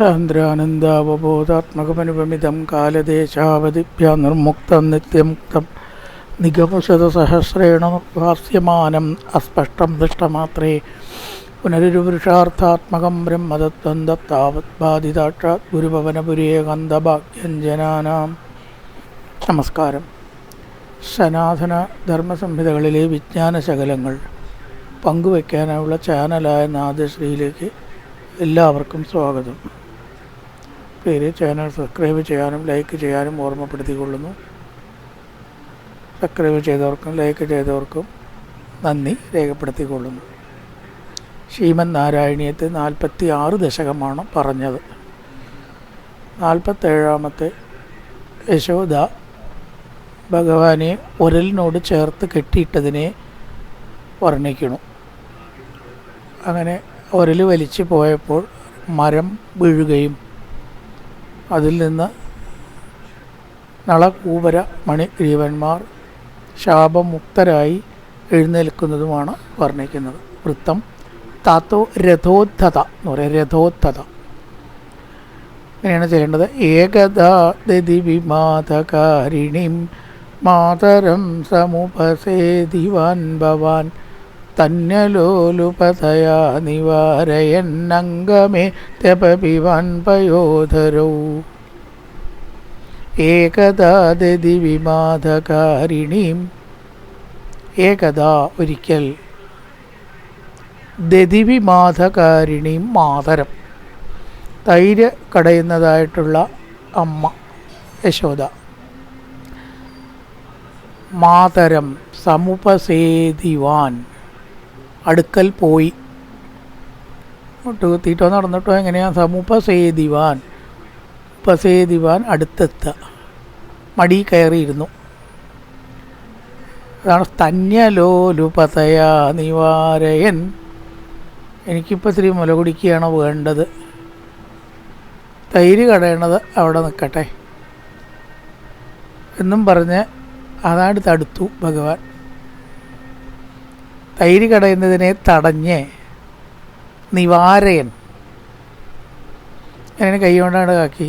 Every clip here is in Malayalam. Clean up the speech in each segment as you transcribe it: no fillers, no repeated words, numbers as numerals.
സാന്ദ്രാനന്ദാവബോധാത്മകമനുപമിതം കാലദേശാവധിഭ്യ നിർമുക്തം നിത്യമുക്തം നിഗമശതസഹസ്രേണ ഭാസ്യമാനം അസ്പഷ്ടം ദൃഷ്ടമാത്രേ പുനരുപുരുഷാർത്ഥാത്മകം ബ്രഹ്മതത്വം ദത്താവത് ബാധിതാക്ഷാത് ഗുരുഭവനപുരേകന്ധഭാഗ്യഞ്ജനാനാം. നമസ്കാരം. സനാതന ധർമ്മസംഹിതകളിലെ വിജ്ഞാനശകലങ്ങൾ പങ്കുവയ്ക്കാനുള്ള ചാനലായ നാദശ്രീയിലേക്ക് എല്ലാവർക്കും സ്വാഗതം. ചാനൽ സബ്സ്ക്രൈബ് ചെയ്യാനും ലൈക്ക് ചെയ്യാനും ഓർമ്മപ്പെടുത്തിക്കൊള്ളുന്നു. സബ്സ്ക്രൈബ് ചെയ്തവർക്കും ലൈക്ക് ചെയ്തവർക്കും നന്ദി രേഖപ്പെടുത്തിക്കൊള്ളുന്നു. ശ്രീമദ് നാരായണീയത്തെ 46 ദശകമാണ് പറഞ്ഞത്. 47-ാമത്തെ യശോദ ഭഗവാനെ ഉരലിനോട് ചേർത്ത് കെട്ടിയിട്ടതിനെ വർണ്ണിക്കുന്നു. അങ്ങനെ ഉരൽ വലിച്ചു പോയപ്പോൾ മരം വീഴുകയും അതിൽ നിന്ന് നളകൂപര മണിഗ്രീവന്മാർ ശാപമുക്തരായി എഴുന്നേൽക്കുന്നതുമാണ് വർണ്ണിക്കുന്നത്. വൃത്തം താത്തോ രഥോദ്ധത എന്ന് പറയാം. രഥോദ്ധത ഇങ്ങനെയാണ് ചെയ്യേണ്ടത്. ഏകദാ ദതി വിമാതകാരിണീം മാതരം സമുപസേദിവാൻ ഭവാൻ തന്യലോലുപതയാ നിവാരയന്നംഗമേ തപപിവാൻ പയോധരൗ. ഏകദാ ദതി വിമാതകാരിണീം, ഏകദാ ഒരിക്കൽ, ദതിവിമാധകാരിണീം മാതരം തൈര് കടയുന്നതായിട്ടുള്ള അമ്മ യശോദ, മാതരം സമുപസേദിവാൻ അടുക്കൽ പോയി. തീറ്റോ നടന്നിട്ടോ എങ്ങനെയാണ്? സമുപസേദിവാൻ, ഉപസേദിവാൻ അടുത്തെത്തുക, മടി കയറിയിരുന്നു. അതാണ് സ്തന്യലോലുപതയാ നിവാരയൻ. എനിക്കിപ്പോൾ ഇത്തിരി മുല കുടിക്കുകയാണ് വേണ്ടത്, തൈര് കടയണത് അവിടെ നിൽക്കട്ടെ എന്നും പറഞ്ഞ് അതാണ് തടുത്തു ഭഗവാൻ. തൈര് കടയുന്നതിനെ തടഞ്ഞ് നിവാരയൻ, അങ്ങനെ കൈ കൊണ്ടാണ് കാക്കി,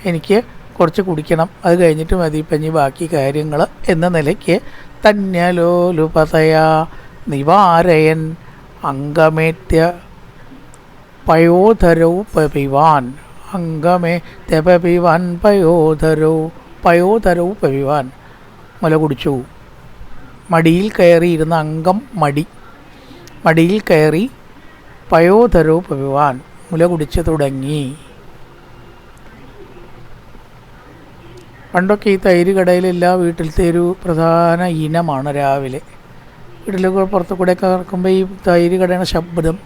എനിക്ക് കുറച്ച് കുടിക്കണം, അത് കഴിഞ്ഞിട്ട് മതി പഞ്ഞി ബാക്കി കാര്യങ്ങൾ എന്ന നിലയ്ക്ക് തന്യലോലുപതയാ നിവാരയൻ അംഗമേത്യ പയോധരൗ പപിവാൻ. അംഗമേ തെപപിവാൻ പയോധരൗ, പയോധരൗ പപിവാൻ മുല കുടിച്ചു. മടിയിൽ കയറിയിരുന്ന അംഗം മടി, മടിയിൽ കയറി പയോധരൗ പപിവാൻ മുല കുടിച്ചു തുടങ്ങി. പണ്ടൊക്കെ ഈ തൈര് കടയിൽ എല്ലാ വീട്ടിലത്തെ ഒരു പ്രധാന ഇനമാണ്. രാവിലെ വീട്ടിലൊക്കെ പുറത്തു കൂടെയൊക്കെ ഇറക്കുമ്പോൾ ഈ തൈര് കടയുടെ ശബ്ദം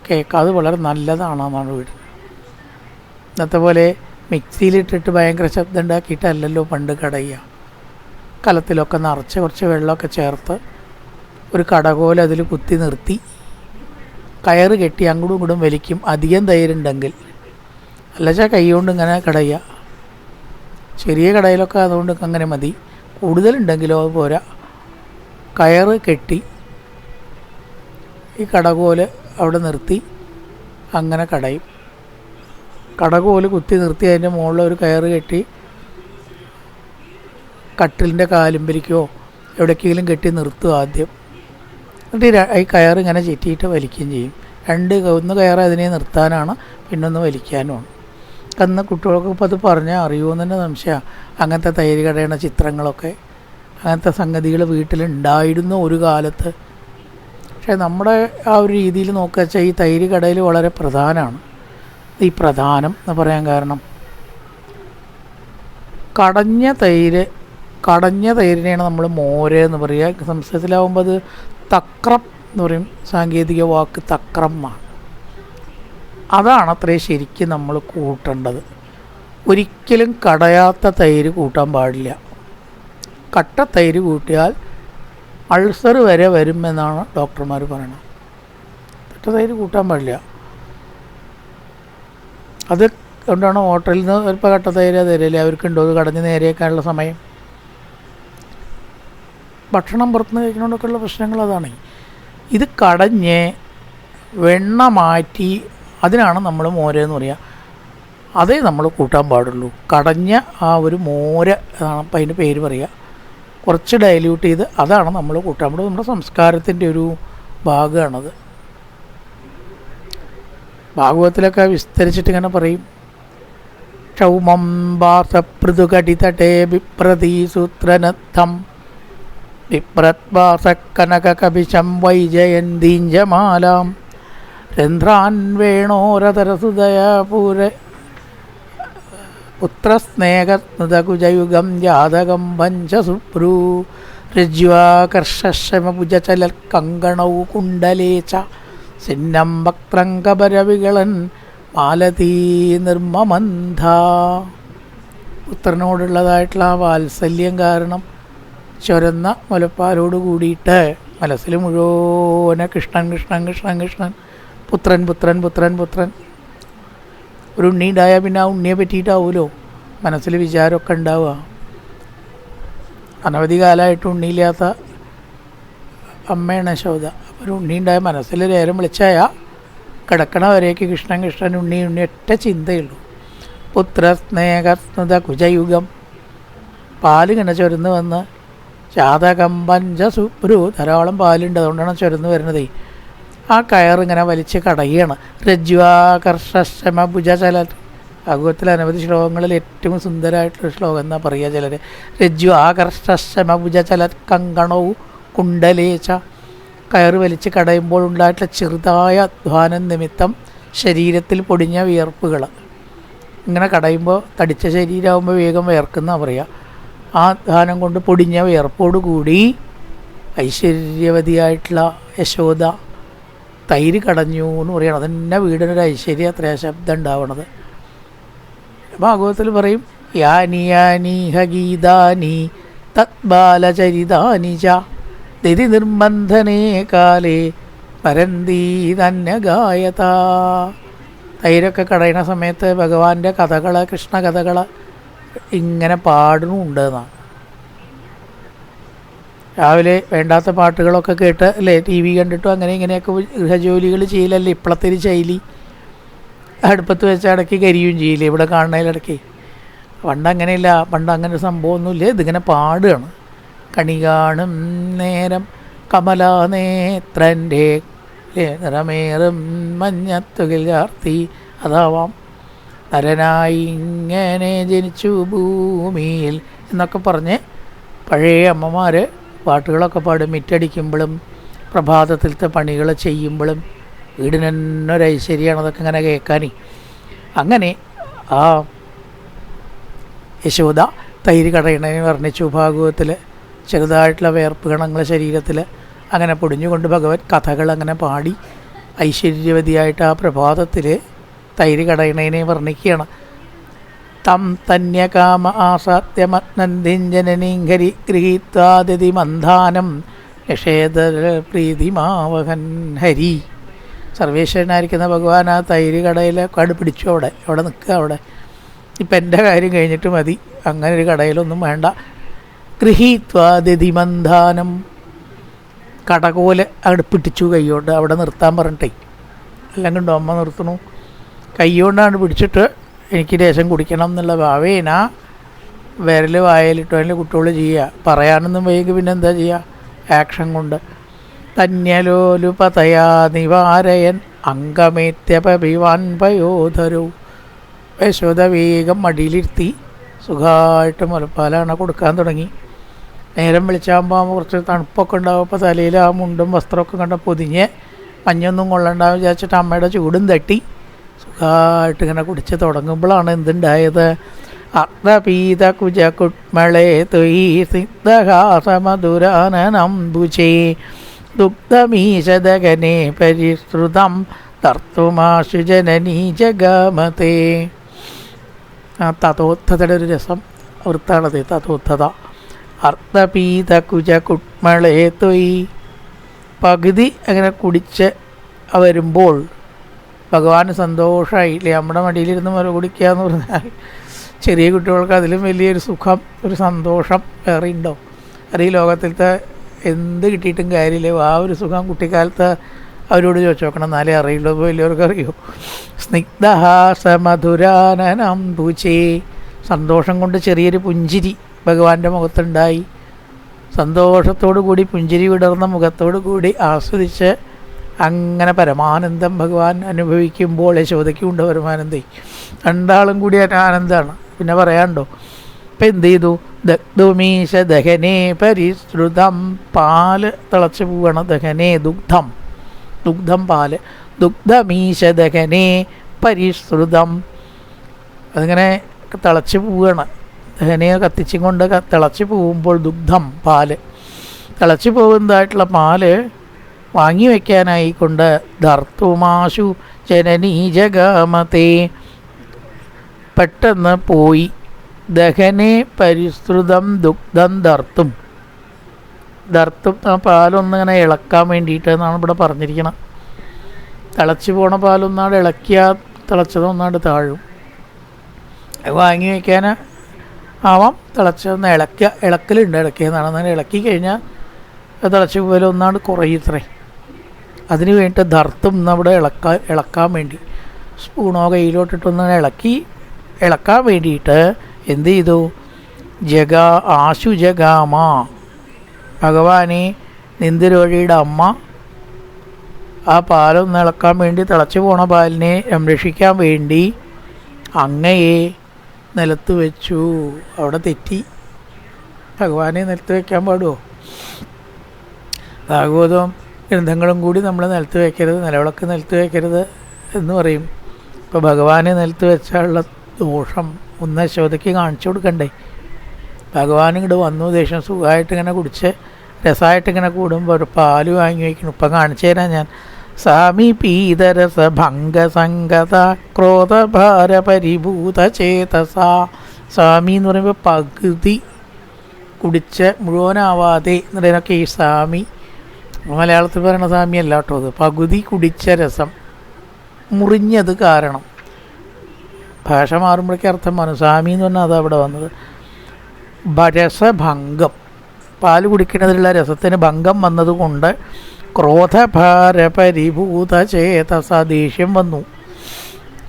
കേൾക്കാം. അത് വളരെ നല്ലതാണെന്നാണ് വീട്. ഇന്നത്തെ പോലെ മിക്സിയിലിട്ടിട്ട് ഭയങ്കര ശബ്ദം ഉണ്ടാക്കിയിട്ടല്ലല്ലോ പണ്ട് കടയുക. കലത്തിലൊക്കെ നിറച്ച് കുറച്ച് വെള്ളമൊക്കെ ചേർത്ത് ഒരു കടകോല അതിൽ കുത്തി നിർത്തി കയറ് കെട്ടി അങ്ങോട്ടും ഇങ്ങോട്ടും വലിക്കും, അധികം തൈരുണ്ടെങ്കിൽ. അല്ലച്ചാൽ കൈ കൊണ്ട് ഇങ്ങനെ കടയുക. ചെറിയ കടയിലൊക്കെ അതുകൊണ്ട് അങ്ങനെ മതി. കൂടുതലുണ്ടെങ്കിലോ അത് പോരാ. കയറ് കെട്ടി ഈ കടകോല് അവിടെ നിർത്തി അങ്ങനെ കടയും. കടകോല് കുത്തി നിർത്തി അതിൻ്റെ മുകളിൽ ഒരു കയറ് കെട്ടി കട്ടിലിൻ്റെ കാലുമ്പരിക്കോ എവിടേക്കെങ്കിലും കെട്ടി നിർത്തുക ആദ്യം. എന്നിട്ട് ഈ കയറ് ഇങ്ങനെ ചുറ്റിയിട്ട് വലിക്കുകയും ചെയ്യും. ഒന്ന് കയറ് അതിനെ നിർത്താനാണ്, പിന്നൊന്ന് വലിക്കാനുമാണ്. അന്ന് കുട്ടികൾക്ക് ഇപ്പോൾ അത് പറഞ്ഞാൽ അറിയുമെന്ന് തന്നെ സംശയമാണ്. അങ്ങനത്തെ തൈര് കടയുടെ ചിത്രങ്ങളൊക്കെ, അങ്ങനത്തെ സംഗതികൾ വീട്ടിലുണ്ടായിരുന്നു ഒരു കാലത്ത്. പക്ഷേ നമ്മുടെ ആ ഒരു രീതിയിൽ നോക്കുക വെച്ചാൽ ഈ തൈര് കടയിൽ വളരെ പ്രധാനമാണ്. ഈ പ്രധാനം എന്ന് പറയാൻ കാരണം കടഞ്ഞ തൈരിനെയാണ് നമ്മൾ മോര് എന്ന് പറയുക. സംസ്കൃതത്തിലാവുമ്പോൾ അത് തക്രം എന്ന് പറയും. സാങ്കേതിക വാക്ക് തക്രം എന്നാണ്. അതാണ് അത്രയും ശരിക്കും നമ്മൾ കൂട്ടേണ്ടത്. ഒരിക്കലും കടയാത്ത തൈര് കൂട്ടാൻ പാടില്ല. കട്ട തൈര് കൂട്ടിയാൽ അൾസർ വരെ വരുമെന്നാണ് ഡോക്ടർമാർ പറയുന്നത്. കട്ട തൈര് കൂട്ടാൻ പാടില്ല. അത് കൊണ്ടാണ് ഹോട്ടലിൽ നിന്ന് ചിലപ്പോൾ കട്ട തൈര് തരില്ല. അവർക്കുണ്ടോ അത് കടഞ്ഞ് നേരെയാക്കാനുള്ള സമയം? ഭക്ഷണം പുറത്തുനിന്ന് കഴിക്കുന്നതുകൊണ്ടൊക്കെയുള്ള പ്രശ്നങ്ങൾ അതാണ്. ഇത് കടഞ്ഞ് വെണ്ണ മാറ്റി അതിനാണ് നമ്മൾ മോരെന്ന് പറയുക. അതേ നമ്മൾ കൂട്ടാൻ പാടുള്ളൂ. കടഞ്ഞ ആ ഒരു മോര ആണ് അപ്പം അതിൻ്റെ പേര് പറയുക. കുറച്ച് ഡൈല്യൂട്ട് ചെയ്ത് അതാണ് നമ്മൾ കൂട്ടാൻ പാടുള്ളൂ. നമ്മുടെ സംസ്കാരത്തിൻ്റെ ഒരു ഭാഗമാണത്. ഭാഗവതത്തിലൊക്കെ വിസ്തരിച്ചിട്ട് ഇങ്ങനെ പറയും, ക്ഷൗമം വാസപൃതുകടിതടേ വിപ്രതീസൂത്രനദ്ധം വിപ്രത്വാസക്കനകകപിശം വൈജയന്തീഞ്ചമാലാം രന്ധ്രാൻ വേണോരതരസുദയാപൂര പുത്രസ്നേഹസ്മൃതകുജയുഗം ജാതകം പഞ്ചസുപ്രൂ ഋജ്വാകർഷമഭുജചലൽക്കങ്കണൗ കുണ്ടലേച്ച സിന്നം വക്ത്രങ്കപരവികളൻ മാലതീ നിർമ്മമന്ധ. പുത്രനോടുള്ളതായിട്ടുള്ള ആ വാത്സല്യം കാരണം ചൊരന്ന മുലപ്പാലോട് കൂടിയിട്ട് മനസ്സിൽ മുഴുവനെ കൃഷ്ണൻ കൃഷ്ണൻ കൃഷ്ണൻ കൃഷ്ണൻ, പുത്രൻ പുത്രൻ പുത്രൻ പുത്രൻ. ഒരു ഉണ്ണി ഉണ്ടായാൽ പിന്നെ ആ ഉണ്ണിയെ പറ്റിയിട്ടാവുമല്ലോ മനസ്സിൽ വിചാരമൊക്കെ ഉണ്ടാവുക. അനവധി കാലമായിട്ട് ഉണ്ണിയില്ലാത്ത അമ്മയാണ് യശോദ. അപ്പോൾ ഒരു ഉണ്ണി ഉണ്ടായ മനസ്സിൽ നേരം വിളിച്ചായ കിടക്കണ വരേക്ക് കൃഷ്ണൻ കൃഷ്ണൻ ഉണ്ണി ഉണ്ണി ഒറ്റ ചിന്തയുള്ളൂ. പുത്രസ്നേഹസ്മൃത കുജയുഗം, പാലിങ്ങനെ ചൊരന്ന് വന്ന് ജാതകം പഞ്ചസുപ്രു, ധാരാളം പാലുണ്ട്, അതുകൊണ്ടാണ് ചൊരന്ന് വരുന്നത്. ആ കയറിങ്ങനെ വലിച്ച് കടയുകയാണ്. രജ്വാകർഷമഭുജചല, ഭാഗവത്തിൽ അനവധി ശ്ലോകങ്ങളിൽ ഏറ്റവും സുന്ദരമായിട്ടുള്ള ശ്ലോകം എന്നാ പറയുക ചിലർ. രജ്വാകർഷമഭുജചല കങ്കണവും കുണ്ടലേച്ച, കയറ് വലിച്ച് കടയുമ്പോൾ ഉണ്ടായിട്ടുള്ള ചെറുതായ അധ്വാനം നിമിത്തം ശരീരത്തിൽ പൊടിഞ്ഞ വിയർപ്പുകൾ. ഇങ്ങനെ കടയുമ്പോൾ തടിച്ച ശരീരമാകുമ്പോൾ വേഗം വിയർക്കുന്ന പറയുക. ആ അധ്വാനം കൊണ്ട് പൊടിഞ്ഞ വിയർപ്പോടുകൂടി ഐശ്വര്യവതിയായിട്ടുള്ള യശോദ തൈര് കടഞ്ഞു എന്ന് പറയണം. അതെന്നെ വീടിനൊരു ഐശ്വര്യം അത്രയാ ശബ്ദം ഉണ്ടാവണത്. ഭാഗവതത്തിൽ പറയും, യാനി യാനീഹ ഗീതാനി തത്ബാലചരിതാനി ച ദിതി നിർബന്ധനേ കാലേ പരന്തീ തന്നെ ഗായത. തൈരൊക്കെ കടയണ സമയത്ത് ഭഗവാന്റെ കഥകൾ, കൃഷ്ണ കഥകൾ ഇങ്ങനെ പാടുന്നുണ്ട് എന്നാണ്. രാവിലെ വേണ്ടാത്ത പാട്ടുകളൊക്കെ കേട്ട് അല്ലേ, ടി വി കണ്ടിട്ടും അങ്ങനെ ഇങ്ങനെയൊക്കെ ഗൃഹജോലികൾ ചെയ്യലല്ലേ ഇപ്പോഴത്തെ ഒരു ശൈലി. അടുപ്പത്ത് വെച്ച് ഇടയ്ക്ക് കരിയും ചെയ്യില്ലേ ഇവിടെ കാണുന്നതിലിടയ്ക്ക്. പണ്ട് അങ്ങനെയില്ല, പണ്ട് അങ്ങനെ ഒരു സംഭവമൊന്നുമില്ല. ഇതിങ്ങനെ പാടുകയാണ്. കണി കാണും നേരം കമലാനേത്രൻ്റെ നിറമേറും മഞ്ഞത്തുകിൽ ചാർത്തി, അതാവാം നരനായി ഇങ്ങനെ ജനിച്ചു ഭൂമിയിൽ എന്നൊക്കെ പറഞ്ഞ് പഴയ അമ്മമാർ പാട്ടുകളൊക്കെ പാടും. മിറ്റടിക്കുമ്പോഴും പ്രഭാതത്തിലത്തെ പണികൾ ചെയ്യുമ്പോഴും വീടിനൊരു ഐശ്വര്യമാണ് അതൊക്കെ ഇങ്ങനെ കേൾക്കാൻ. അങ്ങനെ ആ യശോദ തൈര് കടയണേന്ന് വർണ്ണിച്ചു ഭാഗവതത്തിൽ. ചെറുതായിട്ടുള്ള വേർപ്പ് കണങ്ങൾ ശരീരത്തിൽ അങ്ങനെ പൊടിഞ്ഞുകൊണ്ട് ഭഗവത് കഥകൾ അങ്ങനെ പാടി ഐശ്വര്യവതിയായിട്ട് ആ പ്രഭാതത്തിൽ തൈര് കടയണേനെ വർണ്ണിക്കുകയാണ്. തം തന്യകാമ ആസാദ്യമനന്ദിഞ്ജനീങ്കരി ഗൃഹീത്വാദിതി മന്ധാനം നിഷേധ പ്രീതിമാവഹൻ ഹരി. സർവേശ്വരനായിരിക്കുന്ന ഭഗവാൻ ആ തൈര് കടയിൽ കടുപിടിച്ചു. അവിടെ നിൽക്കുക. അവിടെ ഇപ്പം എൻ്റെ കാര്യം കഴിഞ്ഞിട്ട് മതി, അങ്ങനെ ഒരു കടയിലൊന്നും വേണ്ട. ഗൃഹീത്വാദിതി മന്ധാനം, കടകോല് അവിടെ പിടിച്ചു കൈകൊണ്ട്, അവിടെ നിർത്താൻ പറഞ്ഞിട്ടേ. എല്ലാം കണ്ടോ അമ്മ നിർത്തണു, കൈകൊണ്ടാണ് പിടിച്ചിട്ട് എനിക്ക് ലേശം കുടിക്കണം എന്നുള്ള ഭാവേന വിരൽ വായലിട്ടോ അതിൽ കുട്ടികൾ ചെയ്യുക. പറയാനൊന്നും വൈകി പിന്നെ എന്താ ചെയ്യുക, ആക്ഷൻ കൊണ്ട്. തന്യലോലുപതയാ നിവാരയൻ അംഗമേത്യപഭിവാൻ പയോധരോ. യശോദ വേഗം മടിയിലിരുത്തി സുഖമായിട്ട് മുലപ്പാലാണ് കൊടുക്കാൻ തുടങ്ങി. നേരം വിളിച്ചാകുമ്പോൾ കുറച്ച് തണുപ്പൊക്കെ ഉണ്ടാവും. അപ്പോൾ തലയിൽ ആ മുണ്ടും വസ്ത്രമൊക്കെ കണ്ട പൊതിഞ്ഞ് മഞ്ഞൊന്നും കൊള്ളണ്ടാവും വിചാരിച്ചിട്ട് അമ്മയുടെ ചൂടും തട്ടി സുഖമായിട്ട് ഇങ്ങനെ കുടിച്ച് തുടങ്ങുമ്പോഴാണ് എന്തുണ്ടായത്. അർദ്ധപീത കുജ കുട്മളേ തൊയീ സിദ്ധഹാസമധുരാനംബുചേ ദുഗ്ധമീശദഗനെ പരിശ്രുതം തർത്തുമാശു ജനനീ ജഗമതേ. ആ തഥോത്ഥതയുടെ ഒരു രസം വൃത്താണത്. തഥോത്ഥത അർദ്ധപീത കുജ കുട്മളേ തൊയ്. പകുതി അങ്ങനെ കുടിച്ച് വരുമ്പോൾ ഭഗവാന് സന്തോഷമായില്ലേ. നമ്മുടെ മടിയിലിരുന്ന് മുല കുടിക്കുക എന്ന് പറഞ്ഞാൽ ചെറിയ കുട്ടികൾക്ക് അതിലും വലിയൊരു സുഖം, ഒരു സന്തോഷം വേറെ ഉണ്ടോ? അത് ഈ ലോകത്തിലത്തെ എന്ത് കിട്ടിയിട്ടും കാര്യമില്ല. ആ ഒരു സുഖം കുട്ടിക്കാലത്ത് അവരോട് ചോദിച്ചു നോക്കണം, എന്നാലേ അറിയുള്ളൂ, വലിയവർക്ക് അറിയൂ. സ്നിഗ്ധഹാസമധുരാനനം രുചേ, സന്തോഷം കൊണ്ട് ചെറിയൊരു പുഞ്ചിരി ഭഗവാന്റെ മുഖത്തുണ്ടായി. സന്തോഷത്തോടു കൂടി പുഞ്ചിരി വിടർന്ന മുഖത്തോടു കൂടി ആസ്വദിച്ച് അങ്ങനെ പരമാനന്ദം ഭഗവാൻ അനുഭവിക്കുമ്പോൾ യശോദയ്ക്കുണ്ട് പരമാനന്ദം. രണ്ടാളും കൂടി ആനന്ദമാണ്, പിന്നെ പറയാണ്ടോ. ഇപ്പം എന്ത് ചെയ്തു? ദഗ്ധുമീശ ദഹനേ പരിശ്രുതം, പാല് തിളച്ച് പോവുകയാണ്. ദഹനേ ദുഗ്ധം, ദുഗ്ധം പാല്. ദുഗ്ധമീശ ദഹനേ പരിശ്രുതം, അതിങ്ങനെ തിളച്ച് പോവുകയാണ്. ദഹനയെ കത്തിച്ചും കൊണ്ട് തിളച്ച് പോകുമ്പോൾ ദുഗ്ധം പാല്, തിളച്ച് പോകുന്നതായിട്ടുള്ള പാല് വാങ്ങി വയ്ക്കാനായിക്കൊണ്ട് ധർത്തുമാശു ജനനീ ജഗമതേ, പെട്ടെന്ന് പോയി. ദഹനേ പരിശ്രുതം ദുഗ്ധം ധർത്തും, ധർത്തും ആ പാലൊന്നിങ്ങനെ ഇളക്കാൻ വേണ്ടിയിട്ട് എന്നാണ് ഇവിടെ പറഞ്ഞിരിക്കണം. തിളച്ച് പോണ പാലൊന്നാട് ഇളക്കിയാൽ തിളച്ചതൊന്നാട് താഴും. വാങ്ങി വയ്ക്കാൻ ആവാം, തിളച്ചൊന്ന് ഇളക്കലുണ്ട് ഇളക്കിയെന്നാണ്. അങ്ങനെ ഇളക്കി കഴിഞ്ഞാൽ തിളച്ച് പോലെ ഒന്നാണ്ട് കുറയത്രേ. അതിന് വേണ്ടിയിട്ട് ധർത്തും നമ്മുടെ ഇളക്കാൻ വേണ്ടി സ്പൂണോ കയ്യിലോട്ടിട്ടൊന്ന് ഇളക്കാൻ വേണ്ടിയിട്ട് എന്ത് ചെയ്തു? ആശു ജഗാമ, ഭഗവാനെ നിന്ദരോഴിയുടെ അമ്മ ആ പാലൊന്ന് ഇളക്കാൻ വേണ്ടി, തിളച്ച് പോണ പാലിനെ സംരക്ഷിക്കാൻ വേണ്ടി അങ്ങയെ നിലത്ത് വെച്ചു. അവിടെ തെറ്റി. ഭഗവാനെ നിലത്ത് വയ്ക്കാൻ പാടുമോ? ഭാഗവതവും ഗ്രന്ഥങ്ങളും കൂടി നമ്മൾ നിലത്ത് വയ്ക്കരുത്, നിലവിളക്ക് നിലത്ത് വയ്ക്കരുത് എന്ന് പറയും. ഇപ്പോൾ ഭഗവാനെ നിലത്ത് വെച്ചാലുള്ള ദോഷം ഒന്ന് യശോദയ്ക്ക് കാണിച്ചു കൊടുക്കണ്ടേ? ഭഗവാൻ ഇങ്ങോട്ട് വന്നു, ദേഷ്യം സുഖമായിട്ട് ഇങ്ങനെ കുടിച്ച് രസമായിട്ട് ഇങ്ങനെ കൂടുമ്പോൾ ഒരു പാല് വാങ്ങി വയ്ക്കണം. ഇപ്പം കാണിച്ചു തരാം ഞാൻ. സാമീപീതരസ ഭംഗസംഗത ക്രോധഭാര പരിഭൂത ചേതസ. സ്വാമി എന്ന് പറയുമ്പോൾ പകുതി കുടിച്ച് മുഴുവനാവാതെ എന്നതിനൊക്കെ ഈ സ്വാമി, മലയാളത്തിൽ പറയുന്ന സ്വാമി അല്ല കേട്ടോ, അത് പകുതി കുടിച്ച രസം മുറിഞ്ഞത് കാരണം. ഭാഷ മാറുമ്പോഴേക്ക് അർത്ഥം വന്നു. സ്വാമി എന്ന് പറഞ്ഞാൽ അതവിടെ വന്നത്. രസഭംഗം, പാല് കുടിക്കുന്നതിലുള്ള രസത്തിന് ഭംഗം വന്നതുകൊണ്ട് ക്രോധഭാര പരിഭൂത ചേതസ, ദേഷ്യം വന്നു.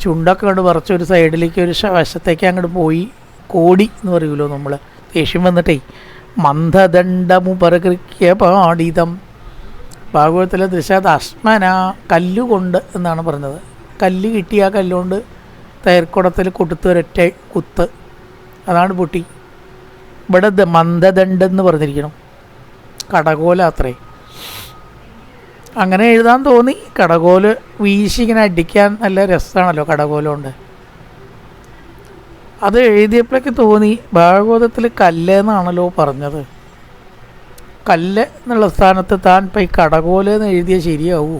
ചുണ്ടൊക്കെ അങ്ങോട്ട് പറിച്ചൊരു സൈഡിലേക്ക് ഒരു വശത്തേക്ക് അങ്ങോട്ട് പോയി. കോടി എന്ന് പറയുമല്ലോ നമ്മൾ, ദേഷ്യം വന്നിട്ടേ. മന്ദദണ്ഡമുപരകൃക്യ പാടിതം, ഭാഗവതത്തിലെ ദൃശ്യാത് അശ്മന, കല്ലുകൊണ്ട് എന്നാണ് പറഞ്ഞത്. കല്ല് കിട്ടി ആ കല്ലുകൊണ്ട് തേർക്കുടത്തിൽ കൊടുത്തൊരൊറ്റ കുത്ത്, അതാണ് പൊട്ടി. ഇവിടെ മന്ദദണ്ഡെന്ന് പറഞ്ഞിരിക്കണം, കടകോല അത്രേ. അങ്ങനെ എഴുതാൻ തോന്നി. കടകോല് വീശി ഇങ്ങനെ അടിക്കാൻ നല്ല രസമാണല്ലോ കടകോലുകൊണ്ട്. അത് എഴുതിയപ്പോഴേക്ക് തോന്നി ഭാഗവതത്തിൽ കല്ല് എന്നാണല്ലോ പറഞ്ഞത്. കല്ല് എന്നുള്ള സ്ഥാനത്ത് താൻ ഇപ്പം ഈ കടകോല് എന്ന് എഴുതിയാൽ ശരിയാവൂ?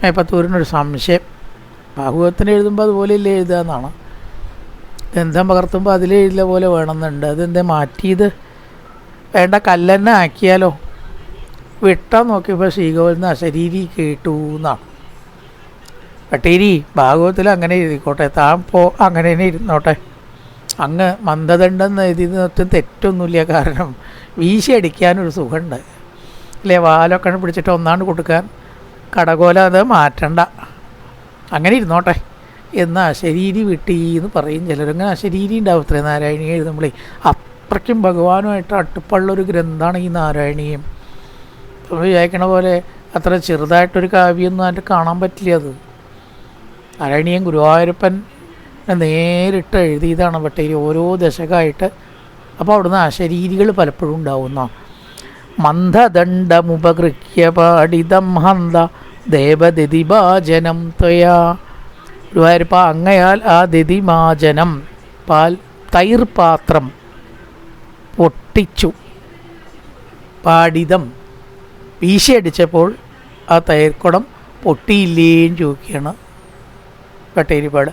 മേപ്പത്തൂരിനൊരു സംശയം. ഭാഗവതത്തിന് എഴുതുമ്പോൾ അതുപോലെ ഇല്ല എഴുതുക എന്നാണ്. ഗ്രന്ഥം പകർത്തുമ്പോൾ അതിലെഴുതിയ പോലെ വേണമെന്നുണ്ട്. അതെന്താ മാറ്റിയത്? വേണ്ട, കല്ലെന്നെ ആക്കിയാലോ? വെട്ടാൻ നോക്കിയപ്പോൾ ശ്രീകോവിലിന് അശരീരി കേട്ടു എന്നാണ്. പട്ടേരി ഭാഗവതത്തിൽ അങ്ങനെ എഴുതിക്കോട്ടെ, താൻ അങ്ങനെ തന്നെ ഇരുന്നോട്ടെ. അങ്ങ് മന്ദദണ്ഡെന്ന് എഴുതിയതിനൊട്ടും തെറ്റൊന്നുമില്ല. കാരണം വീശി അടിക്കാനൊരു സുഖമുണ്ട് അല്ലേ? വാലൊക്കെ പിടിച്ചിട്ട് ഒന്നാണ്ട് കൊടുക്കാൻ. കടകോല അത് മാറ്റണ്ട, അങ്ങനെ ഇരുന്നോട്ടെ എന്ന് അശരീരി വിട്ടി എന്ന് പറയും ചിലരങ്ങനെ. അശരീരി ഉണ്ടാവും ഇത്രയും നാരായണീയം എഴുതുമ്പോഴേ. അത്രയ്ക്കും ഭഗവാനുമായിട്ട് അടുപ്പുള്ളൊരു ഗ്രന്ഥമാണ് ഈ നാരായണീയം. നമ്മൾ വിചാരിക്കണ പോലെ അത്ര ചെറുതായിട്ടൊരു കാവ്യമൊന്നും അതിൻ്റെ കാണാൻ പറ്റില്ല. അത് നാരായണീയം ഗുരുവായൂരപ്പൻ നേരിട്ട് എഴുതിയതാണ് പട്ടേരി, ഓരോ ദശകമായിട്ട്. അപ്പോൾ അവിടുന്ന് അശരീരികൾ പലപ്പോഴും ഉണ്ടാവുന്ന. മന്ദദണ്ഡമുപകൃക്യ പാടിതം ഹന്ത ദേവദതിഭാജനം ത്വയാ. ഗുരുവായൂരപ്പ അങ്ങയാൽ ആ ദതിമാജനം, തൈർ പാത്രം പൊട്ടിച്ചു. പാടിതം വീശിയടിച്ചപ്പോൾ ആ തൈർക്കുടം പൊട്ടിയില്ലേന്ന് ചോദിക്കുകയാണ് പട്ടേരിപ്പാട്.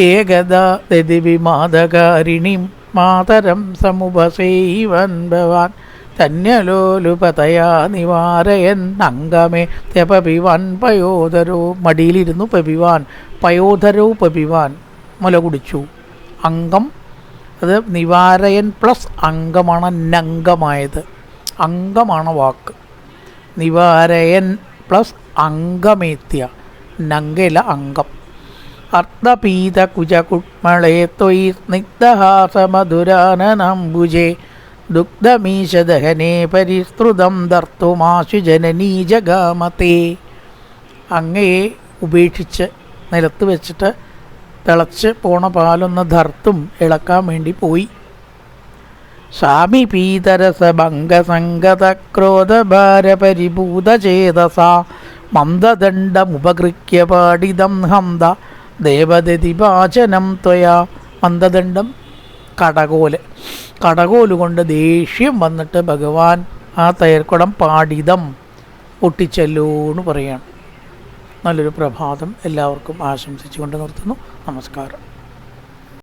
ഏകദാ ദതിവിമാദകാരിണീം മാതരം സമുപസേവൻ ഭവാൻ ധന്യലോലുപതയാ നിവാരയൻ അംഗമേ ത്യപപിവാൻ പയോധരോ. മടിയിലിരുന്നു പപിവാൻ, പയോധരോ പപിവാൻ, മുല കുടിച്ചു. അംഗം അത് നിവാരയൻ പ്ലസ് അംഗമാണ് നംഗമായത്. അംഗമാണ് വാക്ക്. നിവാരയൻ പ്ലസ് അംഗമേത്യ, നങ്കല അംഗം. അർദ്ധപീത കുജകുട്മളേ ത്വയി സ്നിഗ്ധഹാസമധുരാനനംബുജേ ദുഗ്ധമീശദഹനേ പരിസ്തൃതം ദർത്തുമാശു ജനനീ ജഗാമതേ. അങ്ങയെ ഉപേക്ഷിച്ച് നിലത്ത് വെച്ചിട്ട് തിളച്ച് പോണ പാലൊന്ന് ധർത്തും ഇളക്കാൻ വേണ്ടി പോയി. സാമീപീതരസഭംഗസംഗതക്രോധഭാരപരിഭൂതചേതസ മന്ദദണ്ഡമുപകൃക്യ പാടിതം ഹന്ത ദേവദതിവാചനം ത്വയാ. മന്ദദണ്ഡം കടകോലുകൊണ്ട് ദേഷ്യം വന്നിട്ട് ഭഗവാൻ ആ തേർക്കുടം പാടിതം പൊട്ടിച്ചല്ലോ എന്ന് പറയാണ്. നല്ലൊരു പ്രഭാതം എല്ലാവർക്കും ആശംസിച്ചുകൊണ്ട് നിർത്തുന്നു. നമസ്കാരം.